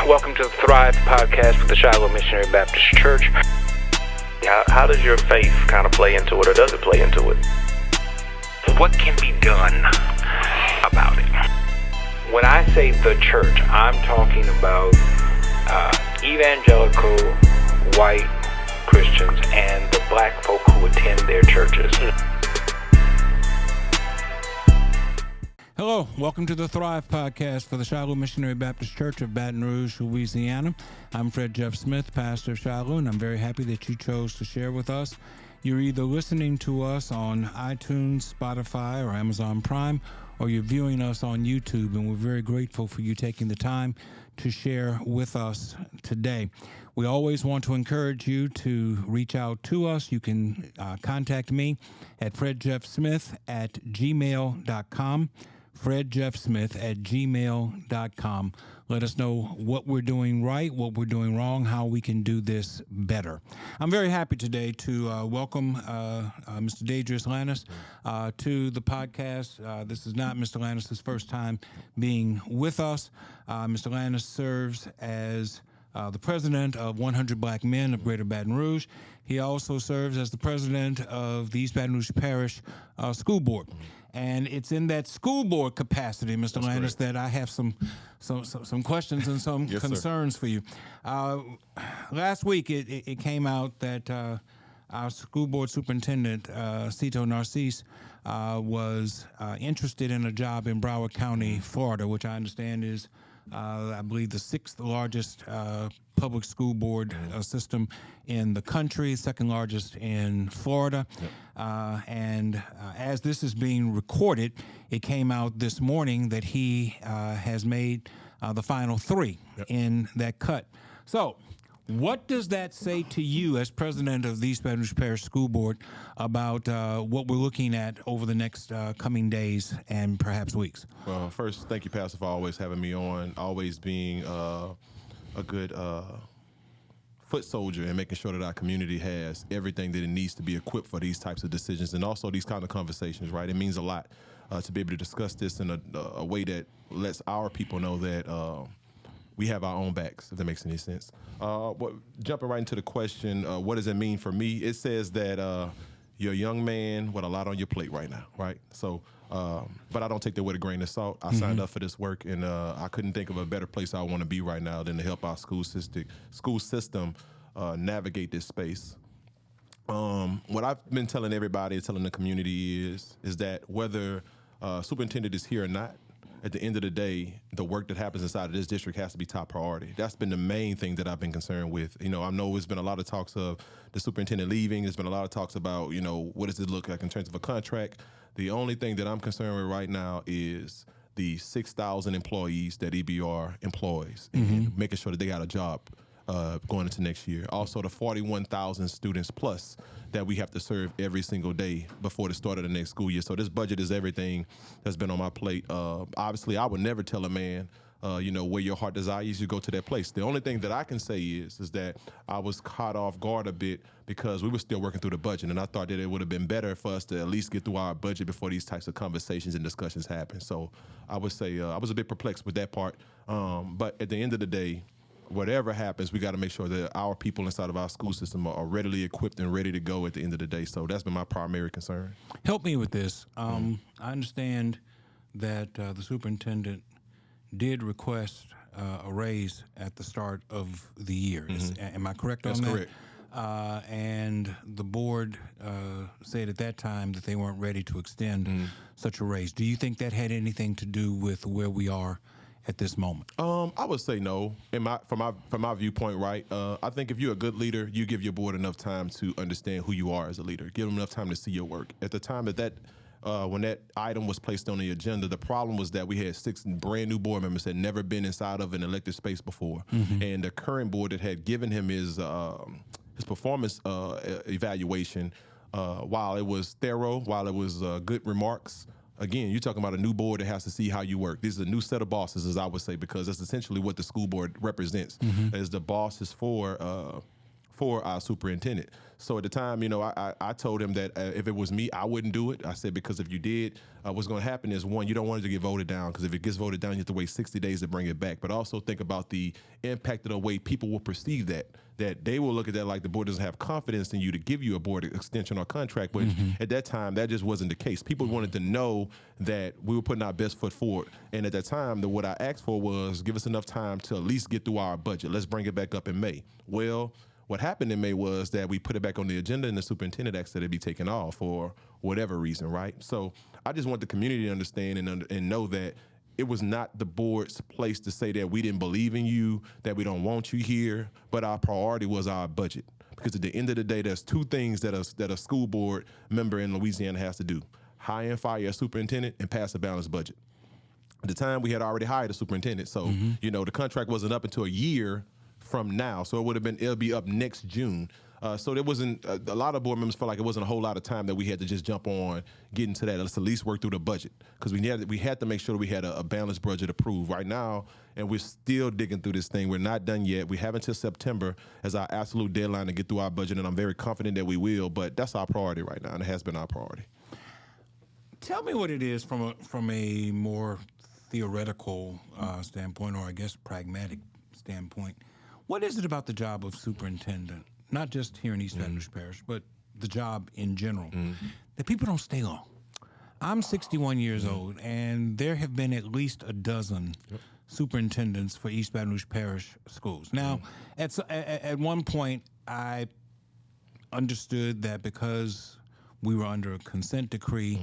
Welcome to the Thrive podcast with the Shiloh Missionary Baptist Church. How does your faith kind of play into it, or does it play into it? What can be done about it? When I say the church, I'm talking about evangelical white Christians and the black folk who attend their churches. Hello, welcome to the Thrive podcast for the Shiloh Missionary Baptist Church of Baton Rouge, Louisiana. I'm Fred Jeff Smith, pastor of Shiloh, and I'm very happy that you chose to share with us. You're either listening to us on iTunes, Spotify, or Amazon Prime, or you're viewing us on YouTube, and we're very grateful for you taking the time to share with us today. We always want to encourage you to reach out to us. You can contact me at fredjeffsmith@gmail.com. fredjeffsmith@gmail.com. Let us know what we're doing right, what we're doing wrong, how we can do this better. I'm very happy today to welcome Mr. Dadrius Lanus to the podcast. This is not Mr. Lanus' first time being with us. Mr. Lanus serves as the president of 100 Black Men of Greater Baton Rouge. He also serves as the president of the East Baton Rouge Parish School Board. And it's in that school board capacity, Mr. Landis, that I have some questions and some concerns for you. Last week, it came out that our school board superintendent, Sito Narcisse, was interested in a job in Broward County, Florida, which I understand is, I believe, the sixth largest public school board system in the country, second largest in Florida. Yep. And as this is being recorded, it came out this morning that he has made the final three in that cut. So what does that say to you as president of the East Baton Rouge Parish School Board about what we're looking at over the next coming days and perhaps weeks? Well, first, thank you, Pastor, for always having me on, always being a good foot soldier and making sure that our community has everything that it needs to be equipped for these types of decisions and also these kind of conversations, right? It means a lot to be able to discuss this in a way that lets our people know that we have our own backs, if that makes any sense. Jumping right into the question, what does it mean for me? It says that you're a young man with a lot on your plate right now, right? So, but I don't take that with a grain of salt. I signed up for this work, and I couldn't think of a better place I want to be right now than to help our school system navigate this space. What I've been telling everybody, telling the community is that whether superintendent is here or not, at the end of the day, the work that happens inside of this district has to be top priority. That's been the main thing that I've been concerned with. You know, I know there's been a lot of talks of the superintendent leaving. There's been a lot of talks about, you know, what does it look like in terms of a contract. The only thing that I'm concerned with right now is the 6,000 employees that EBR employs and making sure that they got a job going into next year. Also, the 41,000 students plus that we have to serve every single day before the start of the next school year. So this budget is everything that's been on my plate. Obviously, I would never tell a man, you know, where your heart desires, you go to that place. The only thing that I can say is that I was caught off guard a bit because we were still working through the budget, and I thought that it would have been better for us to at least get through our budget before these types of conversations and discussions happen. So I would say I was a bit perplexed with that part. But at the end of the day, whatever happens, we got to make sure that our people inside of our school system are readily equipped and ready to go at the end of the day. So that's been my primary concern. Help me with this. I understand that the superintendent did request a raise at the start of the year. Am I correct on that? That's correct. And the board said at that time that they weren't ready to extend such a raise. Do you think that had anything to do with where we are at this moment? I would say no. From my viewpoint, right? I think if you're a good leader, you give your board enough time to understand who you are as a leader. Give them enough time to see your work. At the time when that item was placed on the agenda, the problem was that we had 6 brand new board members that had never been inside of an elected space before, and the current board that had given him his performance evaluation, while it was thorough, while it was good remarks. Again, you're talking about a new board that has to see how you work. This is a new set of bosses, as I would say, because that's essentially what the school board represents, as the bosses for for our superintendent. So at the time, I told him that if it was me, I wouldn't do it. I said, because if you did, what's going to happen is, one, you don't want it to get voted down, because if it gets voted down, you have to wait 60 days to bring it back. But also think about the impact of the way people will perceive that they will look at that like the board doesn't have confidence in you to give you a board extension or contract, which at that time, that just wasn't the case. People wanted to know that we were putting our best foot forward. And at that time, what I asked for was, give us enough time to at least get through our budget. Let's bring it back up in May. Well, what happened in May was that we put it back on the agenda, and the superintendent asked that it be taken off for whatever reason, right? So I just want the community to understand and know that it was not the board's place to say that we didn't believe in you, that we don't want you here, but our priority was our budget. Because at the end of the day, there's two things that a school board member in Louisiana has to do: hire and fire a superintendent and pass a balanced budget. At the time, we had already hired a superintendent, so the contract wasn't up until a year from now, so it'll be up next June. So there wasn't a lot of board members felt like it wasn't a whole lot of time that we had to just jump on, get into that. Let's at least work through the budget, because we had to make sure that we had a balanced budget approved right now, and we're still digging through this thing. We're not done yet. We have until September as our absolute deadline to get through our budget, and I'm very confident that we will. But that's our priority right now, and it has been our priority. Tell me what it is from a more theoretical standpoint, or I guess pragmatic standpoint. What is it about the job of superintendent, not just here in East Baton Rouge Parish, but the job in general, that people don't stay long? I'm 61 years old, and there have been at least a dozen superintendents for East Baton Rouge Parish schools. Now, at one point, I understood that because we were under a consent decree,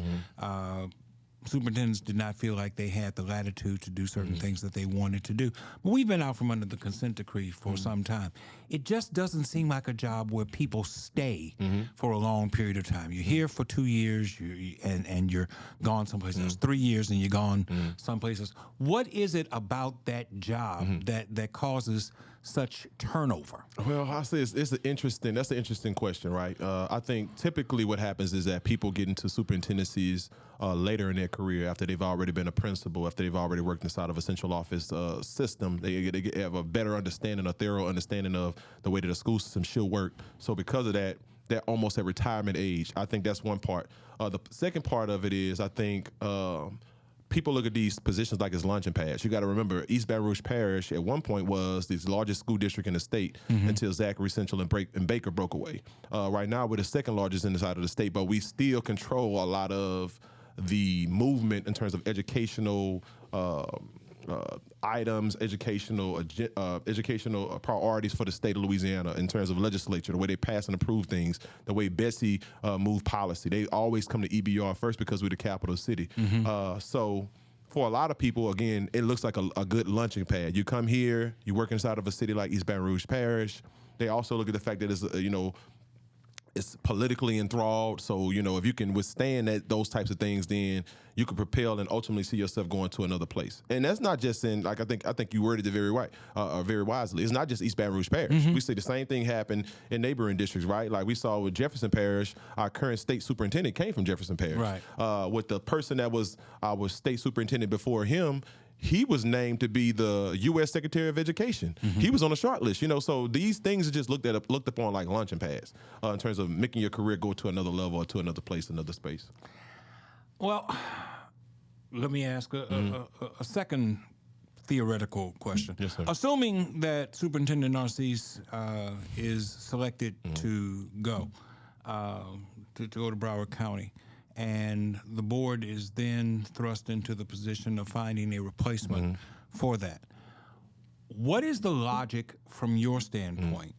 superintendents did not feel like they had the latitude to do certain things that they wanted to do. But we've been out from under the consent decree for some time. It just doesn't seem like a job where people stay for a long period of time. You're here for 2 years, and you're gone someplace else. 3 years and you're gone someplace else. What is it about that job that causes such turnover? Well, I say that's an interesting question, right? I think typically what happens is that people get into superintendencies later in their career, after they've already been a principal, after they've already worked inside of a central office system. They have a better understanding, a thorough understanding of the way that a school system should work. So because of that, they're almost at retirement age. I think that's one part. The second part of it is, I think, people look at these positions like it's luncheon pads. You got to remember, East Baton Rouge Parish at one point was the largest school district in the state until Zachary Central and Baker broke away. Right now, we're the second largest inside of the state, but we still control a lot of the movement in terms of educational items, educational priorities for the state of Louisiana in terms of legislature, the way they pass and approve things, the way Betsy moved policy. They always come to EBR first because we're the capital city. So for a lot of people, again, it looks like a good lunching pad. You come here, you work inside of a city like East Baton Rouge Parish. They also look at the fact that it's politically enthralled. So, if you can withstand those types of things, then you can propel and ultimately see yourself going to another place. And that's not just in, I think you worded it very wisely. It's not just East Baton Rouge Parish. We see the same thing happen in neighboring districts, right? Like we saw with Jefferson Parish, our current state superintendent came from Jefferson Parish. Right. With the person that was our state superintendent before him, he was named to be the U.S. Secretary of Education. He was on a short list, so these things are just looked upon like luncheon pads in terms of making your career go to another level or to another place, another space. Well, let me ask a second theoretical question. Yes, sir. Assuming that Superintendent Narcisse is selected to go to Broward County, and the board is then thrust into the position of finding a replacement for that. What is the logic from your standpoint,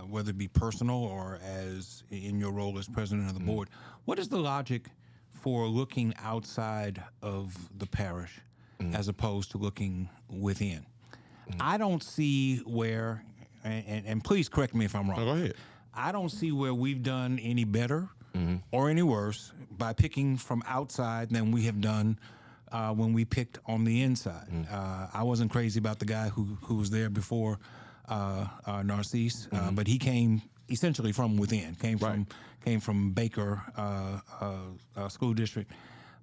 whether it be personal or as in your role as president of the board? What is the logic for looking outside of the parish as opposed to looking within? I don't see where, and please correct me if I'm wrong. Go ahead. I don't see where we've done any better or any worse by picking from outside than we have done when we picked on the inside. I wasn't crazy about the guy who was there before Narcisse, but he came essentially from within, came from Baker School District.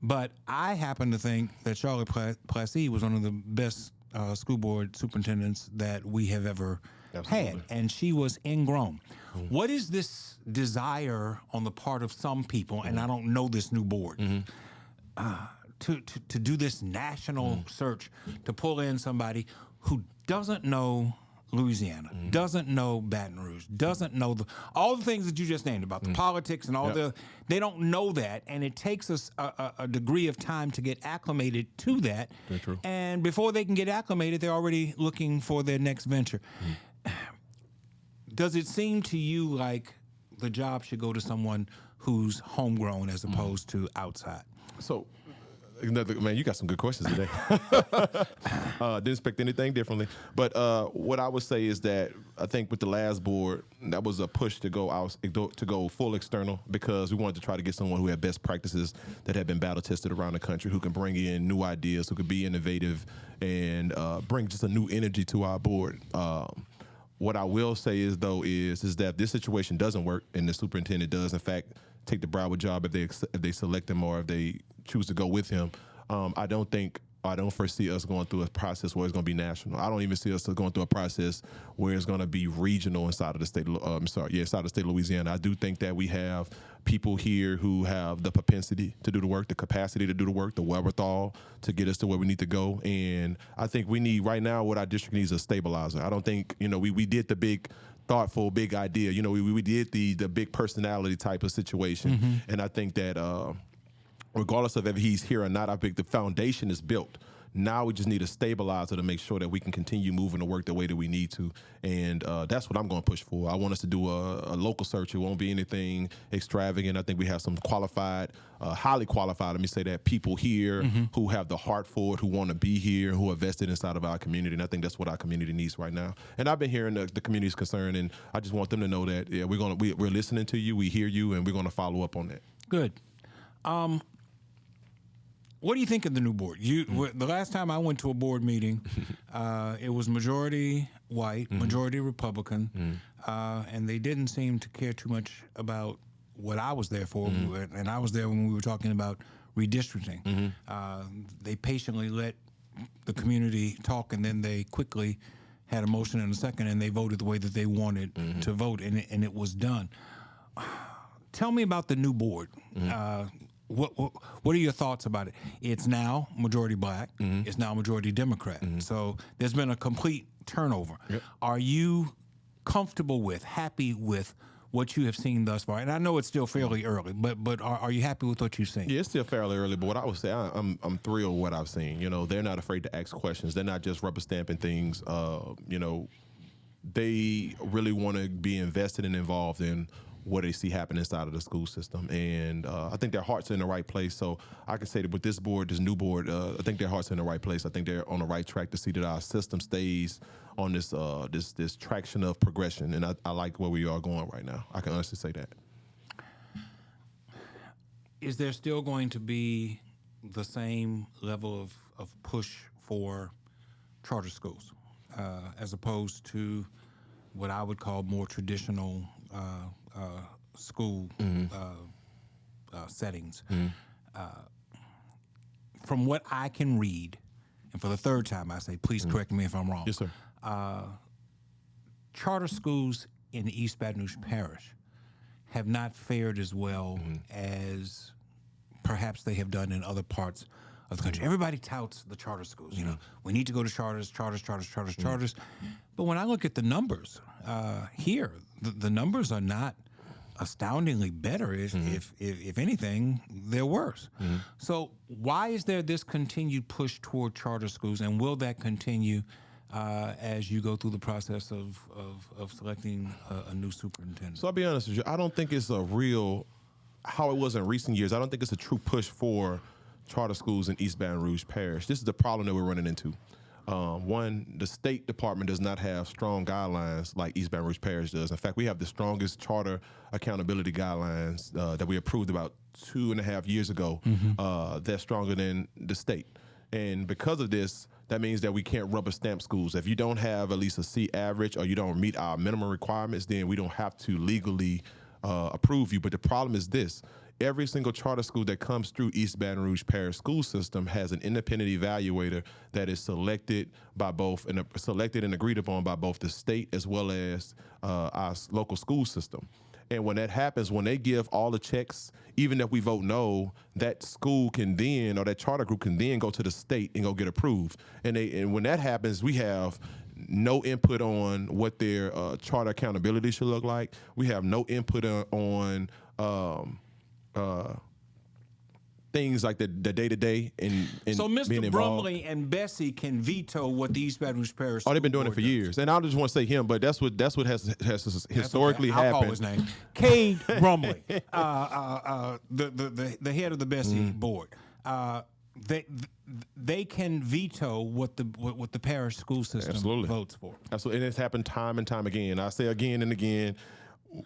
But I happen to think that Charlotte Placide was one of the best school board superintendents that we have ever Absolutely. had, and she was ingrown. What is this desire on the part of some people, and I don't know this new board, to do this national search, to pull in somebody who doesn't know Louisiana, doesn't know Baton Rouge, doesn't know all the things that you just named about the politics and all they don't know that, and it takes us a degree of time to get acclimated to that. Very true. And before they can get acclimated, they're already looking for their next venture. Does it seem to you like the job should go to someone who's homegrown as opposed to outside? So, man, you got some good questions today. Didn't expect anything differently. But what I would say is that I think with the last board, that was a push to go out, to go full external, because we wanted to try to get someone who had best practices that had been battle tested around the country, who can bring in new ideas, who could be innovative, and bring just a new energy to our board. What I will say is that if this situation doesn't work and the superintendent does, in fact, take the Broward job if they select him or if they choose to go with him, I don't foresee us going through a process where it's going to be national. I don't even see us going through a process where it's going to be regional inside of the state. Inside of the state of Louisiana. I do think that we have people here who have the propensity to do the work, the capacity to do the work, the wherewithal to get us to where we need to go. And I think we need right now what our district needs is a stabilizer. I don't think we did the big, thoughtful, big idea. We did the big personality type of situation, and I think that. Regardless of if he's here or not, I think the foundation is built. Now we just need a stabilizer to make sure that we can continue moving the work the way that we need to. And that's what I'm going to push for. I want us to do a local search. It won't be anything extravagant. I think we have some qualified, highly qualified, let me say that, people here who have the heart for it, who want to be here, who are vested inside of our community. And I think that's what our community needs right now. And I've been hearing the community's concern, and I just want them to know that, yeah, we're listening to you, we hear you, and we're going to follow up on that. Good. What do you think of the new board? The last time I went to a board meeting, it was majority white, majority Republican, and they didn't seem to care too much about what I was there for, and I was there when we were talking about redistricting. They patiently let the community talk, and then they quickly had a motion and a second, and they voted the way that they wanted to vote, and it was done. Tell me about the new board. What are your thoughts about it? It's now majority black. It's now majority Democrat. So there's been a complete turnover. Yep. Are you comfortable with, happy with what you have seen thus far? And I know it's still fairly early, but are you happy with what you've seen? Yeah, it's still fairly early, but what I would say, I'm thrilled with what I've seen. They're not afraid to ask questions. They're not just rubber stamping things. They really want to be invested and involved in what they see happen inside of the school system. And I think their hearts are in the right place. So I can say that with this board, this new board, I think their hearts are in the right place. I think they're on the right track to see that our system stays on this this traction of progression. And I like where we are going right now. I can honestly say that. Is there still going to be the same level of push for charter schools as opposed to what I would call more traditional school settings? From what I can read, and for the third time I say, please correct me if I'm wrong. Yes, sir. Charter schools in the East Baton Rouge Parish have not fared as well as perhaps they have done in other parts of the country. Everybody touts the charter schools. We need to go to charters. But when I look at the numbers here, the numbers are not astoundingly better. If anything, they're worse. So why is there this continued push toward charter schools, and will that continue as you go through the process of selecting a new superintendent? So I'll be honest with you. I don't think it's a real, how it was in recent years, I don't think it's a true push for charter schools in East Baton Rouge Parish. This is the problem that we're running into. One, the State Department does not have strong guidelines like East Baton Rouge Parish does. In fact, we have the strongest charter accountability guidelines that we approved about 2.5 years ago. That's stronger than the state. And because of this, that means that we can't rubber stamp schools. If you don't have at least a C average or you don't meet our minimum requirements, then we don't have to legally approve you. But the problem is this. every single charter school that comes through East Baton Rouge Parish school system has an independent evaluator that is selected by both and selected and agreed upon by both the state as well as our local school system. And when that happens, when they give all the checks, even if we vote no, that school can then, or that charter group can then go to the state and go get approved. And when that happens, we have no input on what their charter accountability should look like. We have no input on things like the day-to-day and so being Mr. involved. Brumley and Bessie can veto what the East Baton Rouge Parish. Oh, they've been doing it Board for does. years, and I don't just want to say him, but that's what has historically I'll happened. call his name. Cade Brumley, the head of the Bessie board. They can veto what the parish school system Absolutely. votes for. Absolutely, and it's happened time and time again. I say again and again.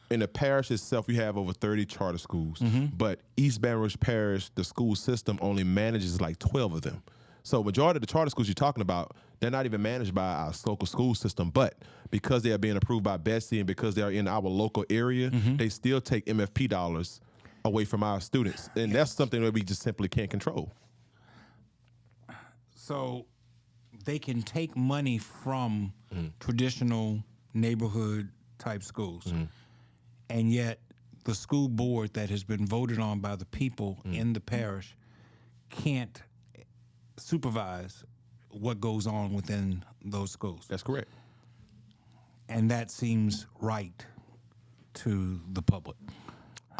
In the parish itself, we have over 30 charter schools, but East Baton Rouge Parish, the school system only manages like 12 of them. So majority of the charter schools you're talking about, they're not even managed by our local school system, but because they are being approved by Bessie and because they are in our local area, they still take MFP dollars away from our students. And that's something that we just simply can't control. So they can take money from traditional neighborhood type schools. And yet the school board that has been voted on by the people in the parish can't supervise what goes on within those schools. That's correct. And that seems right to the public.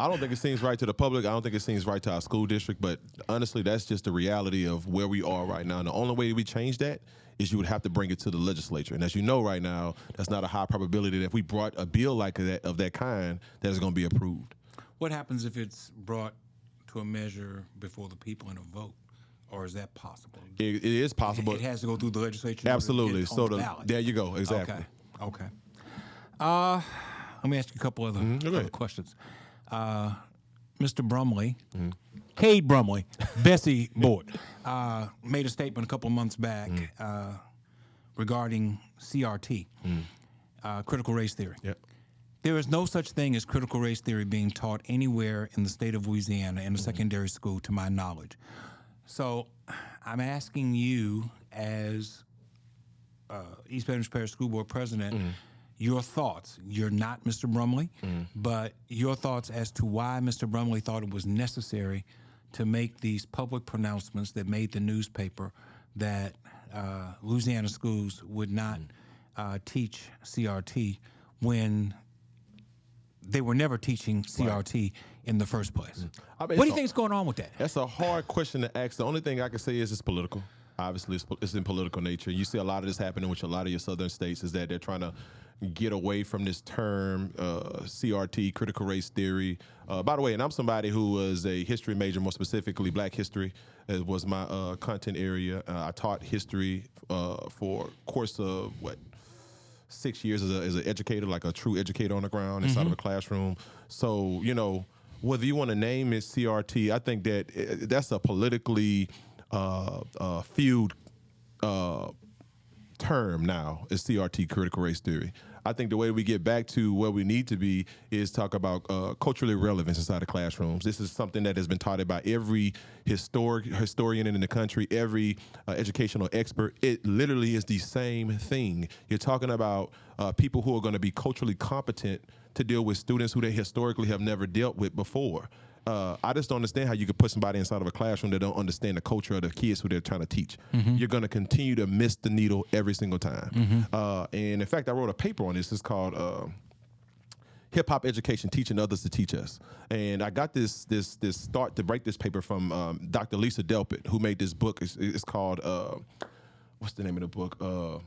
I don't think it seems right to the public. I don't think it seems right to our school district. But honestly, that's just the reality of where we are right now. And the only way we change that is you would have to bring it to the legislature. And as you know right now, that's not a high probability that if we brought a bill like that of that kind, that is going to be approved. What happens if it's brought to a measure before the people in a vote? Or is that possible? It is possible. It has to go through the legislature. Absolutely. To get on the ballot. There you go. Exactly. Okay. Let me ask you a couple other questions. Mr. Brumley, Cade Brumley, Bessie board, made a statement a couple of months back regarding CRT, critical race theory. Yep. There is no such thing as critical race theory being taught anywhere in the state of Louisiana in a secondary school, to my knowledge. So I'm asking you, as East Baton Rouge Parish School Board President, your thoughts. You're not Mr. Brumley, but your thoughts as to why Mr. Brumley thought it was necessary to make these public pronouncements that made the newspaper that Louisiana schools would not teach CRT when they were never teaching CRT in the first place. I mean, What do you think is going on with that? That's a hard question to ask. The only thing I can say is it's political. Obviously, it's in political nature. You see a lot of this happening with a lot of your southern states is that they're trying to get away from this term, CRT, critical race theory. By the way, and I'm somebody who was a history major, more specifically black history. It was my content area. I taught history for a course of, 6 years as an educator, like a true educator on the ground inside of a classroom. So, whether you want to name it CRT, I think that that's a politically fueled term now, is CRT, critical race theory. I think the way we get back to where we need to be is talk about culturally relevance inside of classrooms. This is something that has been taught by every historian in the country, every educational expert. It literally is the same thing. You're talking about people who are going to be culturally competent to deal with students who they historically have never dealt with before. I just don't understand how you could put somebody inside of a classroom that don't understand the culture of the kids who they're trying to teach. You're going to continue to miss the needle every single time. And in fact, I wrote a paper on this. It's called Hip Hop Education: Teaching Others to Teach Us. And I got this start to break this paper from Dr. Lisa Delpit, who made this book. It's called what's the name of the book?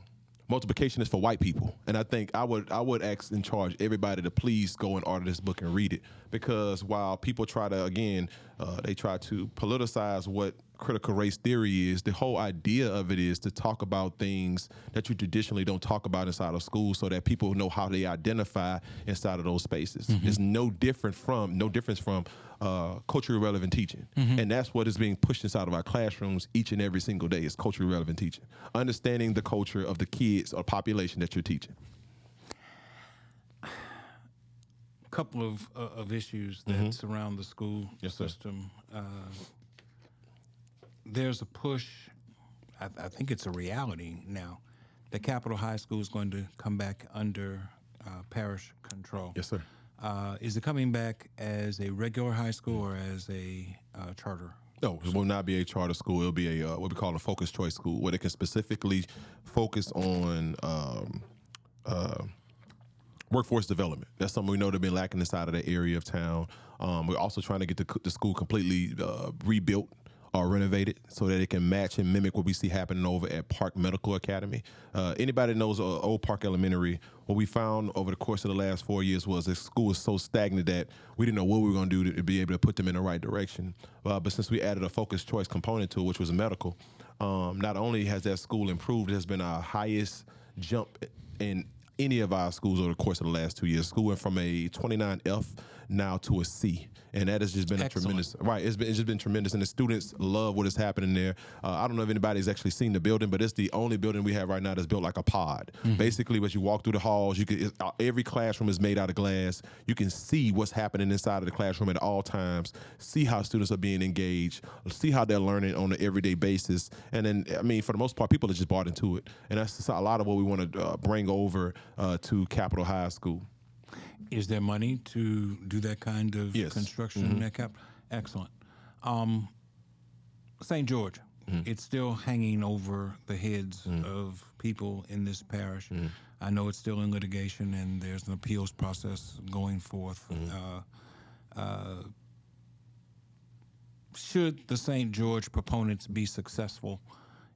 Multiplication is for white people. And I think I would ask and charge everybody to please go and order this book and read it, because while people try to, again, they try to politicize what critical race theory is, the whole idea of it is to talk about things that you traditionally don't talk about inside of school, so that people know how they identify inside of those spaces. It's no difference from culturally relevant teaching. And that's what is being pushed inside of our classrooms each and every single day, is culturally relevant teaching. Understanding the culture of the kids or population that you're teaching. couple of issues that surround the school Yes, sir. system. There's a push, I think it's a reality now, that Capitol High School is going to come back under parish control. Yes, sir. Is it coming back as a regular high school or as a charter? No, it will not be a charter school. It'll be a what we call a focused choice school, where they can specifically focus on workforce development. That's something we know they've been lacking inside of that area of town. We're also trying to get the school completely rebuilt or renovated so that it can match and mimic what we see happening over at Park Medical Academy. Anybody that knows Old Park Elementary, what we found over the course of the last 4 years was the school was so stagnant that we didn't know what we were going to do to be able to put them in the right direction. But since we added a focused choice component to it, which was medical, not only has that school improved, it has been our highest jump in any of our schools over the course of the last 2 years. School went from a 29F now to a C, and that has just been Excellent. a tremendous. Right, it's just been tremendous, and the students love what is happening there. I don't know if anybody's actually seen the building, but it's the only building we have right now that's built like a pod. Basically, as you walk through the halls, every classroom is made out of glass. You can see what's happening inside of the classroom at all times. See how students are being engaged. See how they're learning on an everyday basis, and then I mean, for the most part, people are just bought into it, and that's just a lot of what we want to bring over to Capitol High School. Is there money to do that kind of Yes. construction in that cap? Excellent. St. George, it's still hanging over the heads of people in this parish. I know it's still in litigation and there's an appeals process going forth. Should the St. George proponents be successful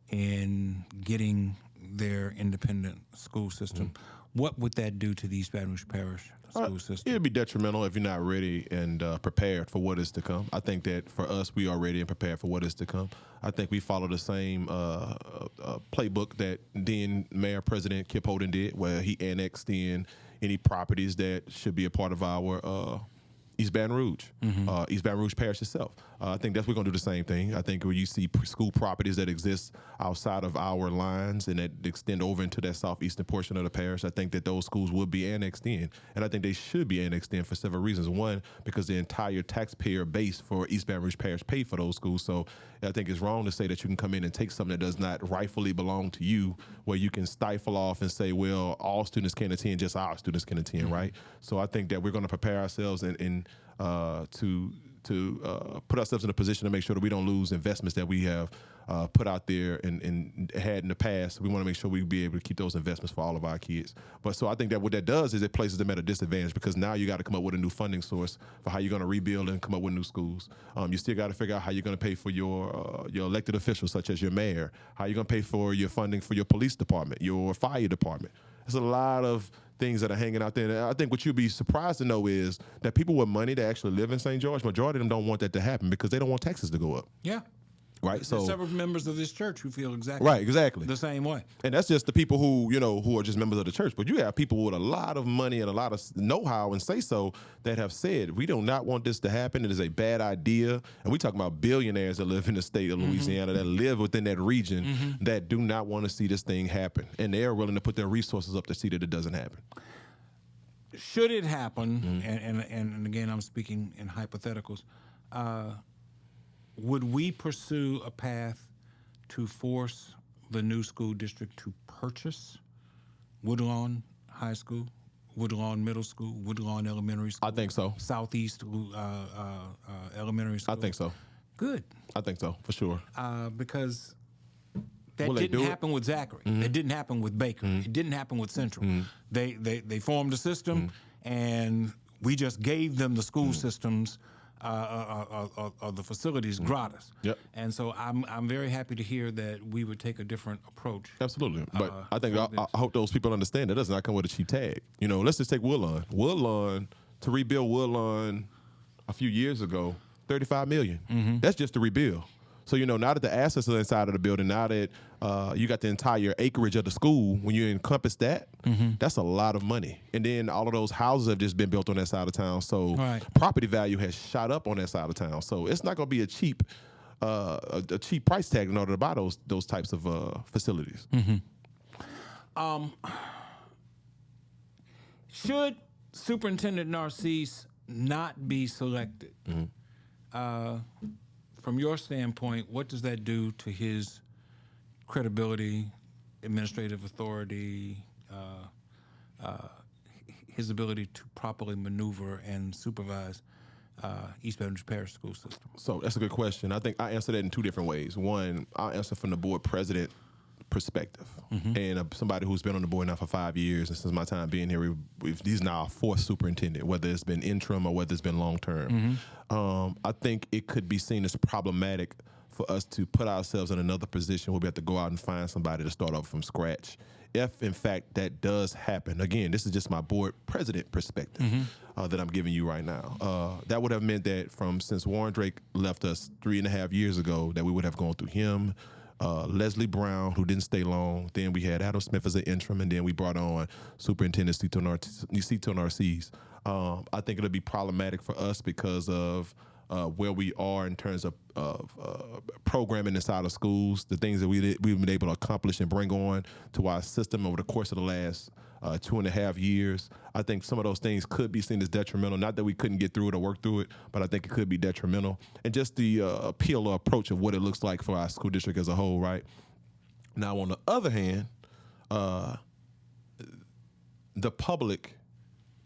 in getting their independent school system, what would that do to the East Baton Rouge Parish school system? It'd be detrimental if you're not ready and prepared for what is to come. I think that for us, we are ready and prepared for what is to come. I think we follow the same playbook that then Mayor President Kip Holden did, where he annexed in any properties that should be a part of our East Baton Rouge, East Baton Rouge Parish itself. I think that's we're going to do the same thing. I think when you see school properties that exist outside of our lines and that extend over into that southeastern portion of the parish, I think that those schools will be annexed in. And I think they should be annexed in for several reasons. One, because the entire taxpayer base for East Baton Rouge Parish paid for those schools. So I think it's wrong to say that you can come in and take something that does not rightfully belong to you, where you can stifle off and say, well, all students can attend, just our students can attend, right? So I think that we're going to prepare ourselves to put ourselves in a position to make sure that we don't lose investments that we have put out there and had in the past. We want to make sure we be able to keep those investments for all of our kids. But so I think that what that does is it places them at a disadvantage, because now you got to come up with a new funding source for how you're going to rebuild and come up with new schools. You still got to figure out how you're going to pay for your elected officials, such as your mayor, how you're going to pay for your funding for your police department, your fire department. There's a lot of things that are hanging out there. And I think what you'd be surprised to know is that people with money that actually live in St. George, majority of them don't want that to happen because they don't want taxes to go up. Yeah. Right. So There's several members of this church who feel exactly the same way. And that's just the people who are just members of the church. But you have people with a lot of money and a lot of know-how and say-so that have said, we do not want this to happen. It is a bad idea. And we talking about billionaires that live in the state of Louisiana, that live within that region, that do not want to see this thing happen. And they are willing to put their resources up to see that it doesn't happen. Should it happen, and again, I'm speaking in hypotheticals, would we pursue a path to force the new school district to purchase Woodlawn High School, Woodlawn Middle School, Woodlawn Elementary School? I think so. Southeast Elementary School? I think so. Good. I think so, for sure. Because that Will they didn't do it? happen with Zachary. It didn't happen with Baker. It didn't happen with Central. They formed a system, and we just gave them the school systems of the facilities gratis. Yep. And so I'm very happy to hear that we would take a different approach. Absolutely. But I think I hope those people understand that does not come with a cheap tag. Let's just take Woodlawn. Woodlawn, to rebuild Woodlawn a few years ago, $35 million. That's just to rebuild. So, now that the assets are inside of the building, now that you got the entire acreage of the school, when you encompass that, that's a lot of money. And then all of those houses have just been built on that side of town. So property value has shot up on that side of town. So it's not going to be a cheap price tag in order to buy those types of facilities. Should Superintendent Narcisse not be selected. From your standpoint, what does that do to his credibility, administrative authority, his ability to properly maneuver and supervise East Baton Rouge Parish school system? So that's a good question. I think I answer that in two different ways. One, I'll answer from the board president perspective, and somebody who's been on the board now for 5 years, and since my time being here, he's now our fourth superintendent, whether it's been interim or whether it's been long term. I think it could be seen as problematic for us to put ourselves in another position where we have to go out and find somebody to start off from scratch. If, in fact, that does happen, again, this is just my board president perspective that I'm giving you right now. That would have meant that since Warren Drake left us 3.5 years ago, that we would have gone through him, Leslie Brown, who didn't stay long. Then we had Adam Smith as an interim, and then we brought on Superintendent Sito Narcisse. I think it'll be problematic for us because of where we are in terms of programming inside of schools, the things that we've been able to accomplish and bring on to our system over the course of the last 2.5 years. I think some of those things could be seen as detrimental. Not that we couldn't get through it or work through it, but I think it could be detrimental. And just the appeal or approach of what it looks like for our school district as a whole, right? Now, on the other hand, the public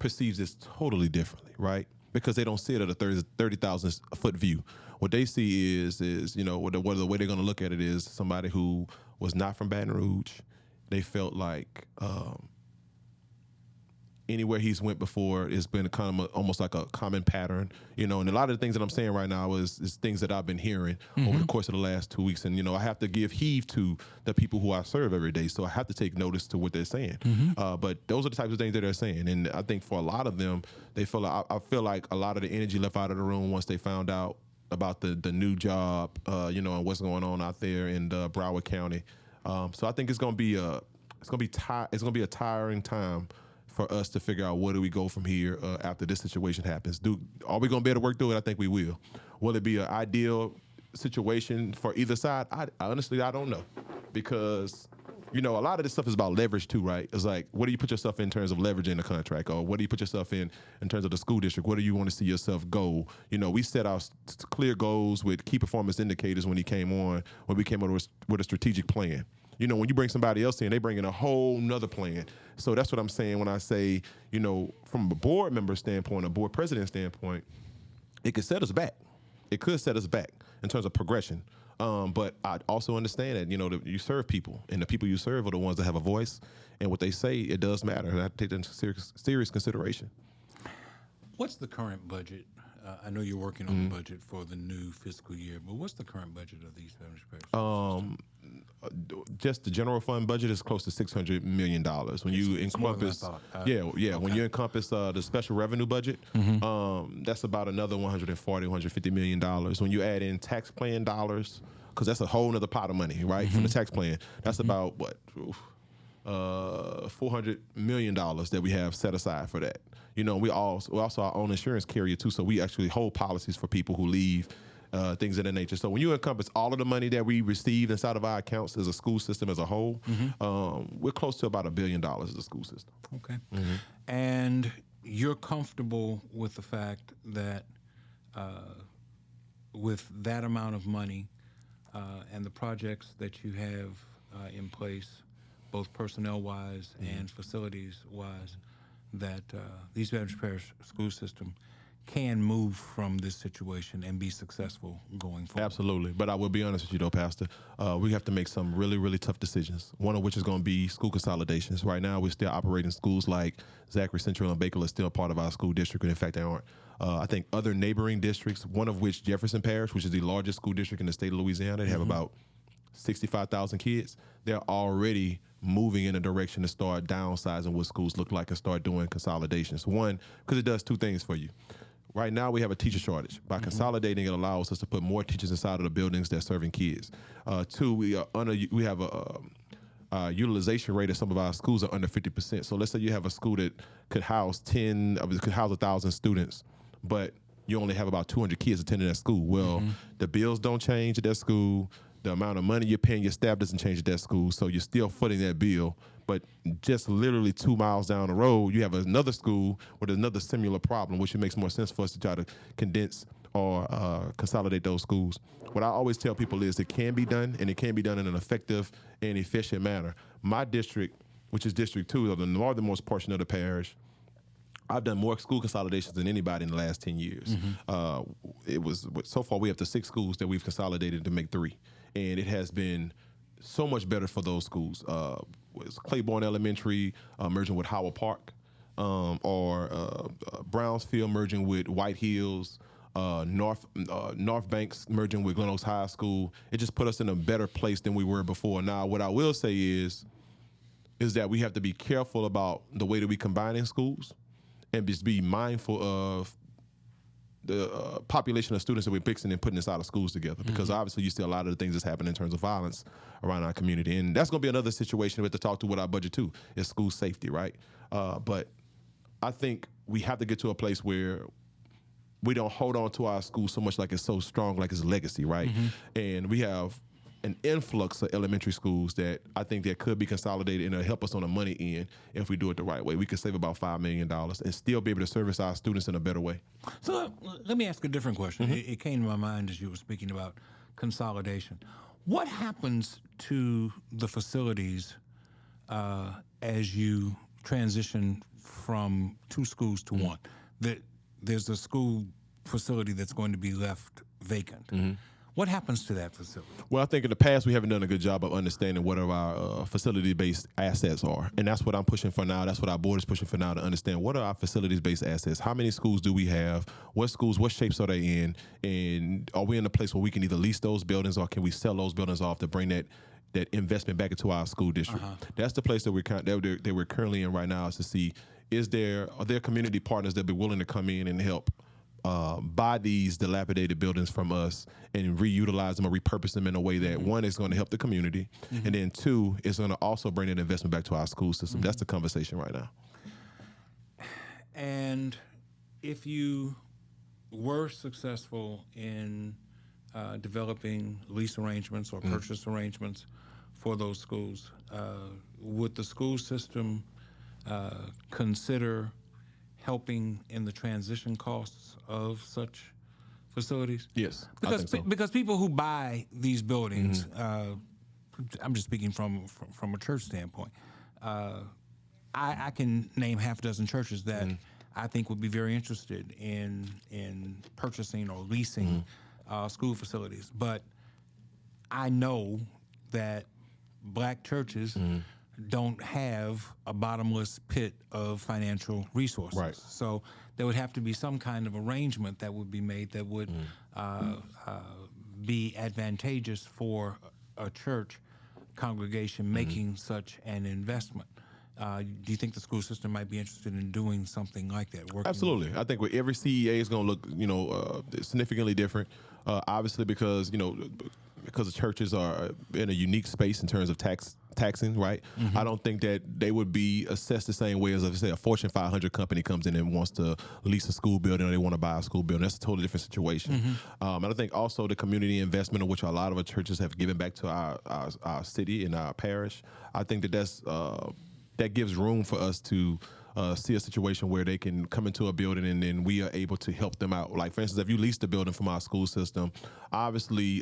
perceives this totally differently, right? Because they don't see it at a 30,000 foot view. What they see is the way they're going to look at it is somebody who was not from Baton Rouge. They felt like anywhere he's went before, it's been kind of almost like a common pattern, and a lot of the things that I'm saying right now is things that I've been hearing over the course of the last 2 weeks. And, I have to give heed to the people who I serve every day. So I have to take notice to what they're saying. But those are the types of things that they're saying. And I think for a lot of them, I feel like a lot of the energy left out of the room once they found out about the new job, and what's going on out there in Broward County. So I think it's going to be a tiring time for us to figure out where do we go from here after this situation happens. Are we going to be able to work through it? I think we will. Will it be an ideal situation for either side? I honestly don't know, because a lot of this stuff is about leverage too, right? It's like, what do you put yourself in terms of leveraging the contract, or what do you put yourself in terms of the school district? Where do you want to see yourself go? We set our clear goals with key performance indicators when we came up with a strategic plan. When you bring somebody else in, they bring in a whole nother plan. So that's what I'm saying when I say, from a board member standpoint, a board president standpoint, it could set us back. It could set us back in terms of progression. But I also understand that, that you serve people, and the people you serve are the ones that have a voice, and what they say, it does matter. And I take that into serious consideration. What's the current budget? I know you're working on the budget for the new fiscal year, but what's the current budget of the East Baton Rouge Parish? Just the general fund budget is close to $600 million. When you encompass, when you encompass the special revenue budget, that's about another $150 million. When you add in tax plan dollars, because that's a whole nother pot of money, right? From the tax plan, that's about $400 million that we have set aside for that. We also our own insurance carrier too, so we actually hold policies for people who leave, things of that nature. So when you encompass all of the money that we receive inside of our accounts as a school system as a whole, we're close to about $1 billion as a school system. Okay. And you're comfortable with the fact that with that amount of money and the projects that you have in place, both personnel-wise and facilities-wise, that the East Baton Rouge Parish school system can move from this situation and be successful going forward? Absolutely. But I will be honest with you, though, Pastor. We have to make some really, really tough decisions, one of which is going to be school consolidations. Right now, we're still operating schools like Zachary Central and Baker are still part of our school district, and in fact, they aren't. I think other neighboring districts, one of which Jefferson Parish, which is the largest school district in the state of Louisiana, they have about 65,000 kids. They're already moving in a direction to start downsizing what schools look like and start doing consolidations. One, because it does two things for you. Right now, we have a teacher shortage. By consolidating, it allows us to put more teachers inside of the buildings that's serving kids. Two, we have a utilization rate of some of our schools are under 50%. So let's say you have a school that could house 1,000 students, but you only have about 200 kids attending that school. Well, the bills don't change at that school. The amount of money you're paying your staff doesn't change at that school, so you're still footing that bill. But just literally 2 miles down the road, you have another school with another similar problem, which it makes more sense for us to try to condense or consolidate those schools. What I always tell people is it can be done, and it can be done in an effective and efficient manner. My district, which is District 2, of the northernmost portion of the parish, I've done more school consolidations than anybody in the last 10 years. It was so far we have 6 schools that we've consolidated to make 3, and it has been so much better for those schools. Claiborne Elementary merging with Howard Park, or Brownsfield merging with White Hills, North Banks merging with Glen Oaks High School. It just put us in a better place than we were before. Now, what I will say is that we have to be careful about the way that we combine in schools, and just be mindful of the population of students that we're fixing and putting inside of schools together. Because obviously you see a lot of the things that's happening in terms of violence around our community. And that's going to be another situation we have to talk to with our budget too, is school safety, right? But I think we have to get to a place where we don't hold on to our school so much like it's so strong, like it's a legacy, right? And we have an influx of elementary schools that I think that could be consolidated and it'll help us on the money end if we do it the right way. We could save about $5 million and still be able to service our students in a better way. So let me ask a different question. It came to my mind as you were speaking about consolidation. What happens to the facilities as you transition from 2 schools to 1? There's a school facility that's going to be left vacant. What happens to that facility? Well, I think in the past we haven't done a good job of understanding what our facility-based assets are. And that's what I'm pushing for now. That's what our board is pushing for now, to understand what are our facilities-based assets. How many schools do we have? What schools, what shapes are they in? And are we in a place where we can either lease those buildings or can we sell those buildings off to bring that investment back into our school district? That's the place that we're currently in right now, is to see, are there community partners that be willing to come in and help buy these dilapidated buildings from us and reutilize them or repurpose them in a way that, 1, is going to help the community, and then 2, it's going to also bring that investment back to our school system. That's the conversation right now. And if you were successful in developing lease arrangements or purchase arrangements for those schools, would the school system consider helping in the transition costs of such facilities? Yes, because I think so. Because people who buy these buildings, I'm just speaking from a church standpoint. I can name half a dozen churches that I think would be very interested in purchasing or leasing school facilities, but I know that black churches don't have a bottomless pit of financial resources. Right. So there would have to be some kind of arrangement that would be made that would be advantageous for a church congregation making such an investment. Do you think the school system might be interested in doing something like that? Absolutely. I think with every CEA is going to look, significantly different. Obviously, because the churches are in a unique space in terms of taxing, right? I don't think that they would be assessed the same way as, if, say, a Fortune 500 company comes in and wants to lease a school building or they want to buy a school building. That's a totally different situation. And I think also the community investment, of which a lot of our churches have given back to our city and our parish, I think that gives room for us to see a situation where they can come into a building and then we are able to help them out. Like, for instance, if you lease the building from our school system, obviously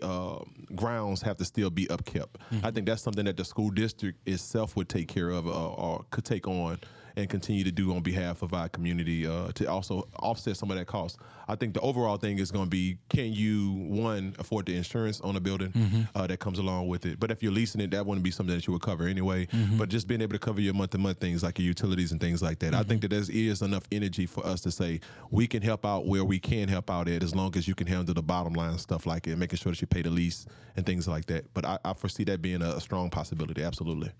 grounds have to still be upkept. I think that's something that the school district itself would take care of or could take on and continue to do on behalf of our community to also offset some of that cost. I think the overall thing is going to be, can you, 1, afford the insurance on a building that comes along with it? But if you're leasing it, that wouldn't be something that you would cover anyway. But just being able to cover your month-to-month things like your utilities and things like that. I think that there is enough energy for us to say we can help out where we can help out at, as long as you can handle the bottom line stuff like it, making sure that you pay the lease and things like that. But I foresee that being a strong possibility, absolutely.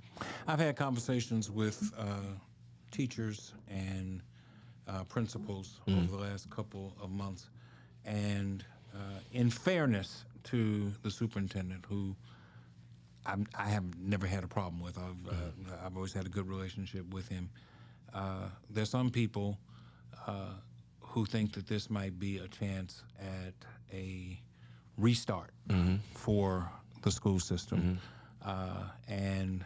I've had conversations with teachers and principals over the last couple of months, and in fairness to the superintendent, who I have never had a problem with, I've always had a good relationship with him. There's some people who think that this might be a chance at a restart for the school system, and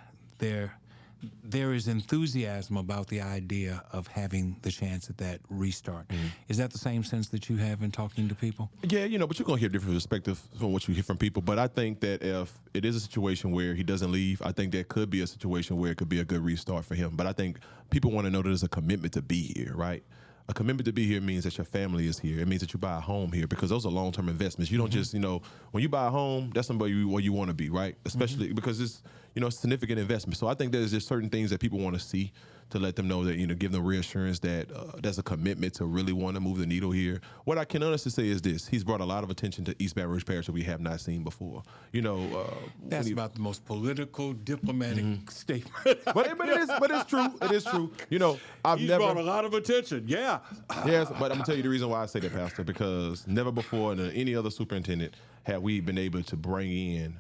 there is enthusiasm about the idea of having the chance at that restart. Is that the same sense that you have in talking to people? Yeah, but you're going to hear different perspectives from what you hear from people. But I think that if it is a situation where he doesn't leave, I think that could be a situation where it could be a good restart for him. But I think people want to know that there's a commitment to be here, right? A commitment to be here means that your family is here. It means that you buy a home here, because those are long-term investments. You don't just, when you buy a home, that's somebody where you want to be, right? Especially because it's, a significant investment. So I think there's just certain things that people want to see to let them know that, give them reassurance that there's a commitment to really want to move the needle here. What I can honestly say is this: he's brought a lot of attention to East Baton Rouge Parish that we have not seen before. That's about the most political, diplomatic statement. but it's true. It is true. He's brought a lot of attention. Yeah. Yes, but I'm gonna tell you the reason why I say that, Pastor, because never before than any other superintendent have we been able to bring in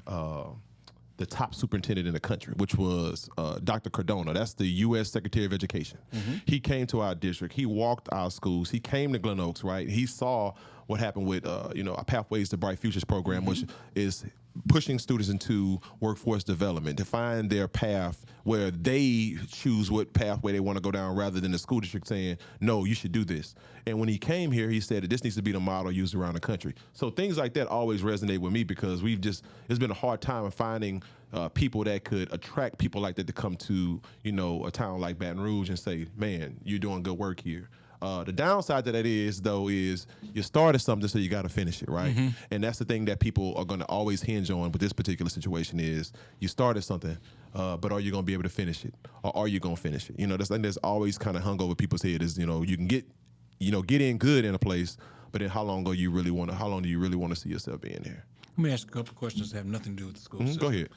the top superintendent in the country, which was Dr. Cardona. That's the U.S. Secretary of Education. He came to our district. He walked our schools. He came to Glen Oaks, right? He saw what happened with, our Pathways to Bright Futures program, which is pushing students into workforce development to find their path where they choose what pathway they want to go down, rather than the school district saying, no, you should do this. And when he came here, he said that this needs to be the model used around the country. So things like that always resonate with me, because it's been a hard time of finding people that could attract people like that to come to, a town like Baton Rouge and say, man, you're doing good work here. The downside to that is you started something, so you got to finish it, right? And that's the thing that people are going to always hinge on with this particular situation is you started something, but are you going to be able to finish it? Or are you going to finish it? That's thing that's always kind of hung over people's head is, you can get in good in a place, but then how long do you really want to see yourself being there? Let me ask a couple of questions that have nothing to do with the school system. Go ahead.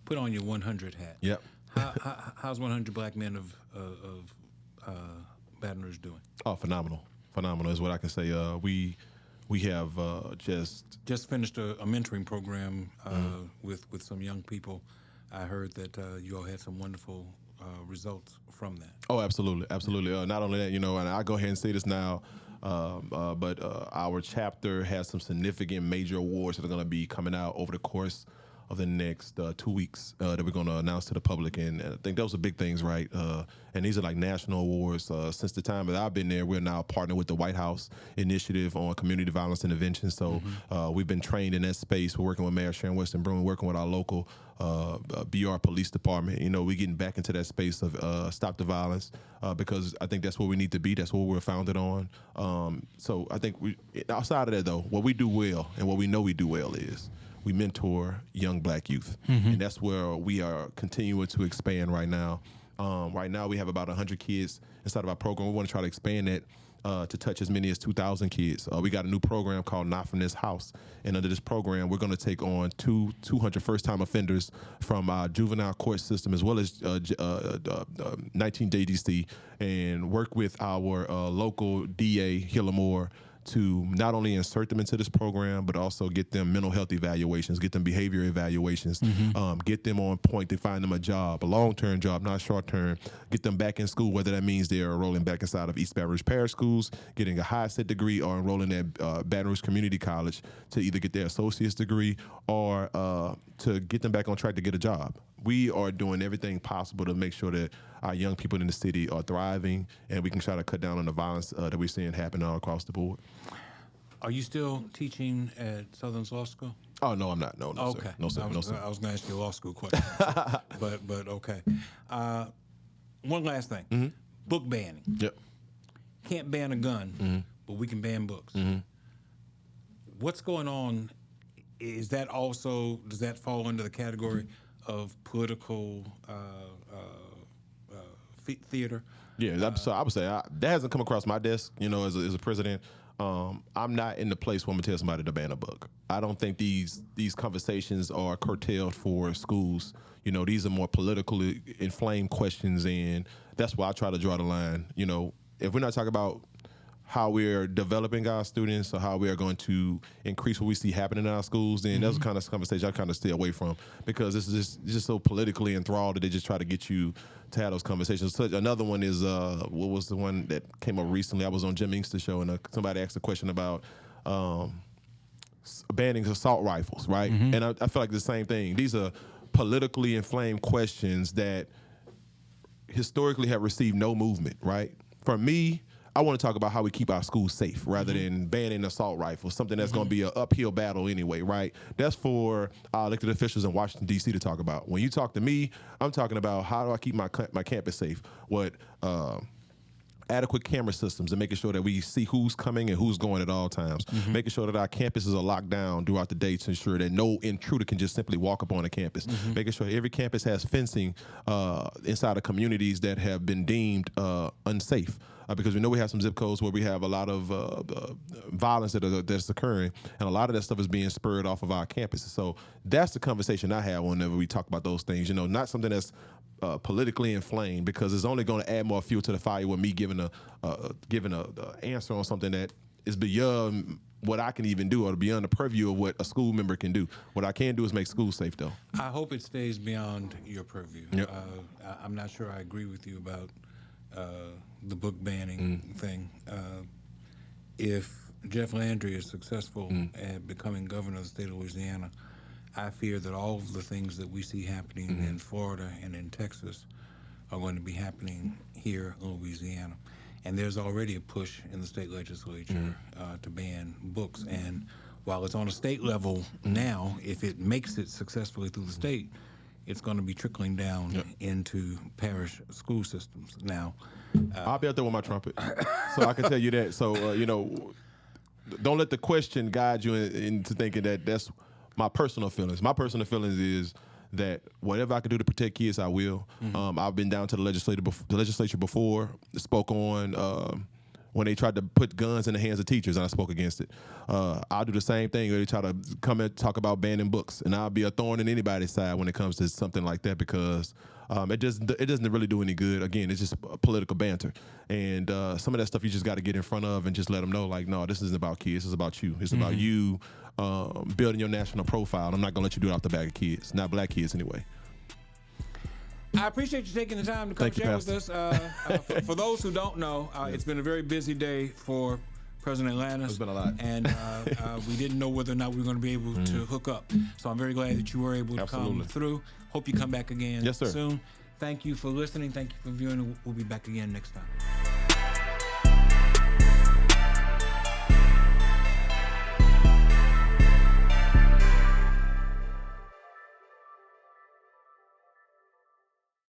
Put on your 100 hat. Yep. How's 100 Black Men of Baton Rouge doing? Oh, phenomenal is what I can say. We have just finished a mentoring program with some young people. I heard that you all had some wonderful results from that. Oh, absolutely. Not only that, and I go ahead and say this now, but our chapter has some significant major awards that are going to be coming out over the course of the next 2 weeks that we're going to announce to the public. And I think those are big things, right? And these are like national awards. Since the time that I've been there, we're now partnered with the White House Initiative on Community Violence Intervention. So we've been trained in that space. We're working with Mayor Sharon Weston Broome, working with our local BR Police Department. We're getting back into that space of stop the violence because I think that's where we need to be. That's what we're founded on. So I think outside of that, though, what we do well and what we know we do well is we mentor young Black youth. And that's where we are continuing to expand right now. Right now, we have about 100 kids inside of our program. We want to try to expand that to touch as many as 2,000 kids. We got a new program called Not From This House. And under this program, we're going to take on 200 first-time offenders from our juvenile court system as well as 19 JDC and work with our local DA, Hillamore, to not only insert them into this program, but also get them mental health evaluations, get them behavior evaluations, get them on point to find them a job, a long-term job, not short-term, get them back in school, whether that means they're enrolling back inside of East Baton Rouge Parish schools, getting a high-set degree, or enrolling at Baton Rouge Community College to either get their associate's degree or to get them back on track to get a job. We are doing everything possible to make sure that our young people in the city are thriving, and we can try to cut down on the violence that we're seeing happen all across the board. Are you still teaching at Southern Law School? Oh, no, I'm not. No, okay. Sir. No, sir. I was going to ask you a law school question, but okay. One last thing. Book banning. Yep. Can't ban a gun, but we can ban books. What's going on? Does that fall under the category of political theater? Yeah, so I would say that hasn't come across my desk, as a president. I'm not in the place where I'm going to tell somebody to ban a book. I don't think these conversations are curtailed for schools. These are more politically inflamed questions, and that's why I try to draw the line. If we're not talking about how we're developing our students or how we are going to increase what we see happening in our schools, then those are kind of conversations I kind of stay away from, because this is just so politically enthralled that they just try to get you to have those conversations. So another one is, what was the one that came up recently? I was on Jim Inkster's show, and somebody asked a question about banning assault rifles, right? And I feel like the same thing. These are politically inflamed questions that historically have received no movement, right? For me, I want to talk about how we keep our schools safe rather than banning assault rifles, something that's going to be an uphill battle anyway, right? That's for our elected officials in Washington, D.C. to talk about. When you talk to me, I'm talking about how do I keep my campus safe? What adequate camera systems and making sure that we see who's coming and who's going at all times. Making sure that our campuses are locked down throughout the day to ensure that no intruder can just simply walk up on a campus. Making sure every campus has fencing inside of communities that have been deemed unsafe. Because we know we have some zip codes where we have a lot of violence that's occurring, and a lot of that stuff is being spurred off of our campuses. So that's the conversation I have whenever we talk about those things. You know, not something that's politically inflamed, because it's only going to add more fuel to the fire with me giving a answer on something that is beyond what I can even do, or beyond the purview of what a school member can do. What I can do is make schools safe, though. I hope it stays beyond your purview. Yep. I'm not sure I agree with you about the book banning thing. If Jeff Landry is successful at becoming governor of the state of Louisiana, I fear that all of the things that we see happening in Florida and in Texas are going to be happening here in Louisiana. And there's already a push in the state legislature to ban books. And while it's on a state level now, if it makes it successfully through the state, it's going to be trickling down into parish school systems. Now, I'll be out there with my trumpet, so I can tell you that. So, you know, don't let the question guide you into thinking that that's my personal feelings. My personal feelings is that whatever I can do to protect kids, I will. I've been down to the legislature before, spoke on when they tried to put guns in the hands of teachers, and I spoke against it. I'll do the same thing when they try to come and talk about banning books, and I'll be a thorn in anybody's side when it comes to something like that, because it doesn't really do any good. Again, it's just political banter, and some of that stuff you just got to get in front of and just let them know, like, no, this isn't about kids. This is about you. It's about you building your national profile. I'm not gonna let you do it off the back of kids, not black kids anyway. I appreciate you taking the time to come share with us. For those who don't know, it's been a very busy day for President Lanus. It's been a lot. And we didn't know whether or not we were going to be able to hook up. So I'm very glad that you were able to come through. Hope you come back again soon. Thank you for listening. Thank you for viewing. We'll be back again next time.